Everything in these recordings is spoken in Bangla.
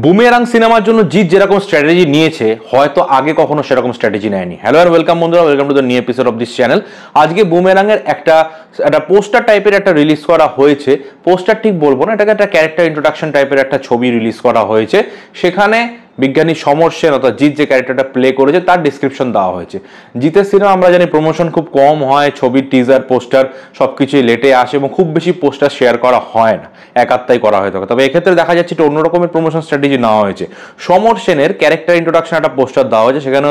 বুমেরাং সিনেমার জন্য জিৎ যেরকম স্ট্র্যাটেজি নিয়েছে হয়তো আগে কখনো সেরকম স্ট্র্যাটেজি নেয়নি। হ্যালো আর ওয়েলকাম বন্ধুরা, welcome to the new episode of this channel. আজকে বুমেরাং এর একটা পোস্টার টাইপের একটা রিলিজ করা হয়েছে। পোস্টার ঠিক বলবো না, এটাকে একটা ক্যারেক্টার ইন্ট্রোডাকশন টাইপের একটা ছবি রিলিজ করা হয়েছে। সেখানে বিজ্ঞানী সমর সেন অর্থাৎ জিৎ যে ক্যারেক্টারটা প্লে করেছে তার ডিসক্রিপশন দেওয়া হয়েছে। জিতের সিনেমা আমরা জানি প্রমোশন খুব কম হয়, ছবির টিজার পোস্টার সবকিছুই লেটে আসে এবং খুব বেশি পোস্টার শেয়ার করা হয় না, একাত্তাই করা হয়ে থাকে। তবে এক্ষেত্রে দেখা যাচ্ছে এটা অন্য রকমের প্রমোশন স্ট্র্যাটেজি নেওয়া হয়েছে। সমর সেনের ক্যারেক্টার ইন্ট্রোডাকশন একটা পোস্টার দেওয়া হয়েছে, সেখানে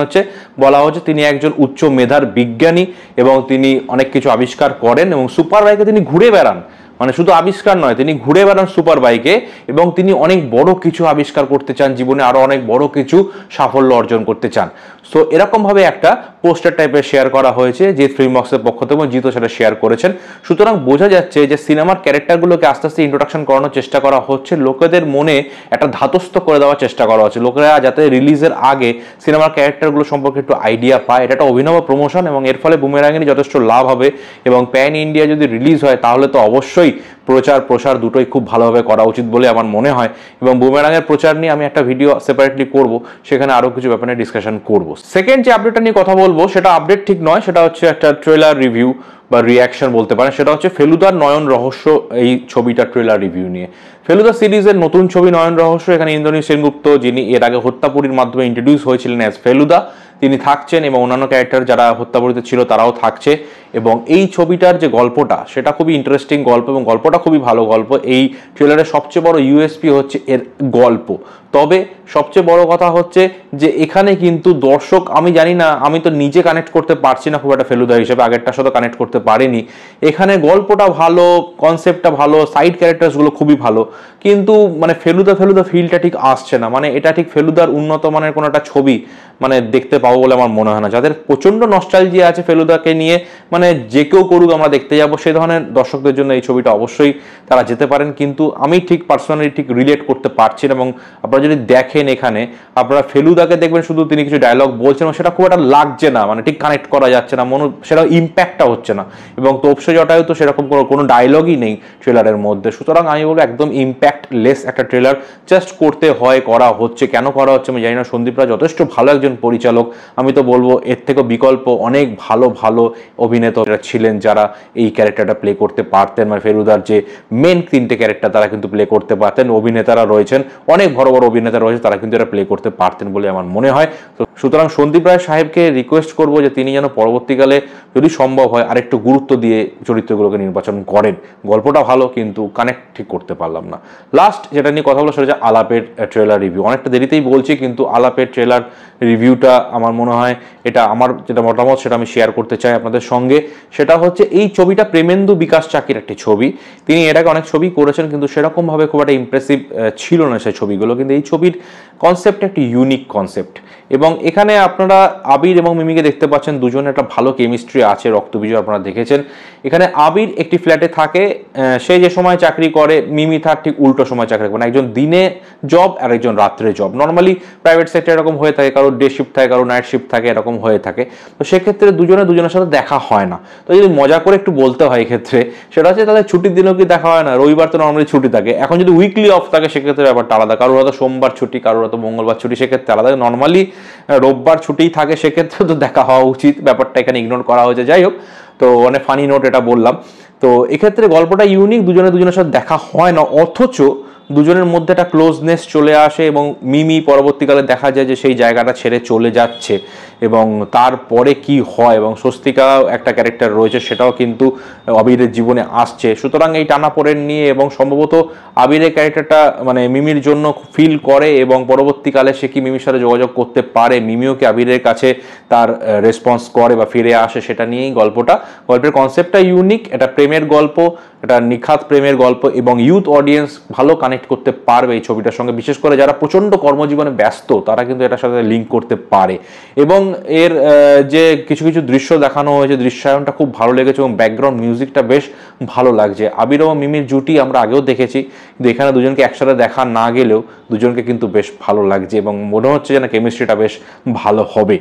বলা হচ্ছে তিনি একজন উচ্চ মেধার বিজ্ঞানী এবং তিনি অনেক কিছু আবিষ্কার করেন এবং সুপার বাইকে তিনি ঘুরে বেড়ান। মানে শুধু আবিষ্কার নয়, তিনি ঘুরে বেড়ান সুপার বাইকে এবং তিনি অনেক বড় কিছু আবিষ্কার করতে চান জীবনে, আরো অনেক বড় কিছু সাফল্য অর্জন করতে চান। সো এরকম ভাবে একটা পোস্টার টাইপের শেয়ার করা হয়েছে জিৎ ফিল্ম বক্সের পক্ষ থেকে, জিৎও সেটা শেয়ার করেছেন। সুতরাং বোঝা যাচ্ছে যে সিনেমার ক্যারেক্টারগুলোকে আস্তে আস্তে ইন্ট্রোডাকশন করানোর চেষ্টা করা হচ্ছে, লোকেদের মনে একটা ধাতস্থ করে দেওয়ার চেষ্টা করা হচ্ছে, লোকেরা যাতে রিলিজের আগে সিনেমার ক্যারেক্টারগুলো সম্পর্কে একটু আইডিয়া পায়। এটা একটা অভিনব প্রমোশন এবং এর ফলে বুমেরাঙেরই যথেষ্ট লাভ হবে এবং প্যান ইন্ডিয়া যদি রিলিজ হয় তাহলে তো অবশ্যই প্রচার প্রসার দুটোই খুব ভালোভাবে করা উচিত বলে আমার মনে হয়। এবং বুমেরাঙের প্রচার নিয়ে আমি একটা ভিডিও সেপারেটলি করব, সেখানে আরো কিছু ব্যাপারে ডিসকাশন করব। সেকেন্ড যে আপডেটটা নিয়ে কথা বলবো সেটা আপডেট ঠিক নয়, সেটা হচ্ছে একটা ট্রেলার রিভিউ বা রিয়াকশন বলতে পারেন। সেটা হচ্ছে ফেলুদার নয়ন রহস্য, এই ছবিটা ট্রেলার রিভিউ নিয়ে। ফেলুদা সিরিজের নতুন ছবি নয়ন রহস্য, এখানে ইন্দ্রনীল সেনগুপ্ত যিনি এর আগে হত্যাপুরীর মাধ্যমে ইন্ট্রোডিউস হয়েছিলেন অ্যাজ ফেলুদা, তিনি থাকছেন এবং অন্যান্য ক্যারেক্টার যারা হত্যাপুরীতে ছিল তারাও থাকছে। এবং এই ছবিটার যে গল্পটা সেটা খুবই ইন্টারেস্টিং গল্প এবং গল্পটা খুবই ভালো গল্প। এই ট্রেলারের সবচেয়ে বড় ইউএসপি হচ্ছে এর গল্প। তবে সবচেয়ে বড় কথা হচ্ছে যে এখানে কিন্তু দর্শক, আমি জানি না, আমি তো নিজে কানেক্ট করতে পারছি না খুব একটা ফেলুদা হিসেবে, আগেরটার সাথে কানেক্ট করতে পারিনি। এখানে গল্পটা ভালো, কনসেপ্টটা ভালো, সাইড ক্যারেক্টারসগুলো খুবই ভালো, কিন্তু মানে ফেলুদা ফিলটা ঠিক আসছে না। মানে এটা ঠিক ফেলুদার উন্নত মানের কোনো একটা ছবি মানে দেখতে পাবো বলে আমার মনে হয় না। যাদের প্রচন্ড নস্টালজিয়া আছে ফেলুদাকে নিয়ে, মানে যে কেউ করুক আমরা দেখতে যাবো, সেই ধরনের দর্শকদের জন্য এই ছবিটা অবশ্যই তারা যেতে পারেন। কিন্তু আমি ঠিক পার্সোনালি ঠিক রিলেট করতে পারছি না। এবং আপনারা যদি দেখেন এখানে আপনারা ফেলুদাকে দেখবেন শুধু তিনি কিছু ডায়লগ বলছেন, সেটা খুব একটা লাগছে না, মানে ঠিক কানেক্ট করা যাচ্ছে না, সেটা ইম্প্যাক্টটা হচ্ছে না। এবং তোপসে জটায়ু তো সেরকম কোনো ডায়লগই নেই ট্রেলারের মধ্যে। সুতরাং আমি বলবো একদম ইম্প্যাক্টলেস একটা ট্রেলার জাস্ট করতে হয়, করা হচ্ছে। কেন করা হচ্ছে আমি জানি না। সন্দীপ রায় যথেষ্ট ভালো একজন পরিচালক, আমি তো বলবো এর থেকে বিকল্প অনেক ভালো ভালো অভিনেতারা ছিলেন যারা এই ক্যারেক্টারটা প্লে করতে পারতেন। মানে ফেলুদার যে মেন তিনটে ক্যারেক্টার তারা কিন্তু প্লে করতে পারতেন। অভিনেতারা রয়েছেন, অনেক বড় বড় অভিনেতা রয়েছে, তারা কিন্তু এটা প্লে করতে পারতেন বলে আমার মনে হয়। তো সুতরাং সন্দীপ রায় সাহেবকে রিকোয়েস্ট করবো যে তিনি যেন পরবর্তীকালে যদি সম্ভব হয় আরেকটু গুরুত্ব দিয়ে চরিত্রগুলোকে নির্বাচন করেন। গল্পটা ভালো কিন্তু কানেক্ট ঠিক করতে পারলাম না। লাস্ট যেটা নিয়ে কথা বলো সেটা হচ্ছে আলাপের ট্রেলার রিভিউ। অনেকটা দেরিতেই বলছি কিন্তু আলাপের ট্রেলার রিভিউটা আমার মনে হয়, এটা আমার যেটা মতামত সেটা আমি শেয়ার করতে চাই আপনাদের সঙ্গে। সেটা হচ্ছে এই ছবিটা প্রেমেন্দু বিকাশ চাকির একটি ছবি। তিনি এর আগে অনেক ছবি করেছেন কিন্তু সেরকমভাবে খুব একটা ইমপ্রেসিভ ছিল না সেই ছবিগুলো। কিন্তু এই ছবির কনসেপ্ট একটি ইউনিক কনসেপ্ট এবং এখানে আপনারা আবির এবং মিমিকে দেখতে পাচ্ছেন, দুজনে একটা ভালো কেমিস্ট্রি আছে, রক্তবীজ আপনারা দেখেছেন। এখানে আবির একটি ফ্ল্যাটে থাকে, সে যে সময় চাকরি করে মিমি তার ঠিক উল্টো সময় চাকরি করে, একজন দিনে জব আর একজন রাত্রে জব। নর্মালি প্রাইভেট সেক্টর এরকম হয়ে থাকে, কারো ডে শিফট থাকে, কারো নাইট শিফট থাকে, এরকম হয়ে থাকে। তো সেক্ষেত্রে দুজনের সাথে দেখা হয় না। তো যদি মজা করে একটু বলতে হয় এক্ষেত্রে সেটা হচ্ছে তাদের ছুটির দিনেও কি দেখা হয় না? রবিবার তো নর্মালি ছুটি থাকে, এখন যদি উইকলি অফ থাকে সেক্ষেত্রে ব্যাপারটা আলাদা। কারোর হয়তো সোমবার ছুটি, কারোর হয়তো মঙ্গলবার ছুটি, সেক্ষেত্রে আলাদা। নর্মালি রোববার ছুটি থাকে, সেক্ষেত্রে তো দেখা হওয়া উচিত। ব্যাপারটা এখানে ইগনোর করা হয়েছে। যাই হোক, তো অনেক ফানি নোট এটা বললাম। তো এক্ষেত্রে গল্পটা ইউনিক, দুজনের সাথে দেখা হয় না, অথচ দুজনের মধ্যে একটা ক্লোজনেস চলে আসে এবং মিমি পরবর্তীকালে দেখা যায় যে সেই জায়গাটা ছেড়ে চলে যাচ্ছে এবং তারপরে কি হয়, এবং স্বস্তিকা একটা ক্যারেক্টার রয়েছে সেটাও কিন্তু আবিরের জীবনে আসছে। সুতরাং এই টানাপোড়েন নিয়ে এবং সম্ভবত আবিরের ক্যারেক্টারটা মানে মিমির জন্য ফিল করে এবং পরবর্তীকালে সে কি মিমির সাথে যোগাযোগ করতে পারে, মিমিও কি আবিরের কাছে তার রেসপন্স করে বা ফিরে আসে, সেটা নিয়েই গল্পটা। গল্পের কনসেপ্টটা ইউনিক, এটা প্রেমের গল্প, এটা নিখাত প্রেমের গল্প এবং ইউথ অডিয়েন্স ভালো কানেক্ট করতে পারবে এই ছবিটার সঙ্গে। বিশেষ করে যারা প্রচণ্ড কর্মজীবনে ব্যস্ত তারা কিন্তু এটার সাথে লিঙ্ক করতে পারে। এবং এর যে কিছু কিছু দৃশ্য দেখানো হয়েছে, দৃশ্যায়নটা খুব ভালো লেগেছে এবং ব্যাকগ্রাউন্ড মিউজিকটা বেশ ভালো লাগছে। আবির এবং মিমির জুটি আমরা আগেও দেখেছি, কিন্তু এখানে দুজনকে একসাথে দেখা না গেলেও দুজনকে কিন্তু বেশ ভালো লাগছে এবং মনে হচ্ছে যেন কেমিস্ট্রিটা বেশ ভালো হবে।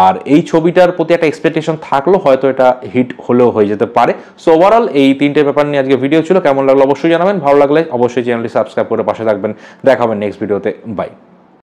আর এই ছবিটার প্রতি একটা এক্সপেকটেশন থাকলেও হয়তো এটা হিট হলেও হয়ে যেতে পারে। সো ওভারঅল এই তিনটে ব্যাপার নিয়ে আজকে ভিডিও ছিল। কেমন লাগলো অবশ্যই জানাবেন, ভালো লাগলে অবশ্যই চ্যানেলটি সাবস্ক্রাইব করে পাশে থাকবেন। দেখা হবে নেক্সট ভিডিওতে, বাই।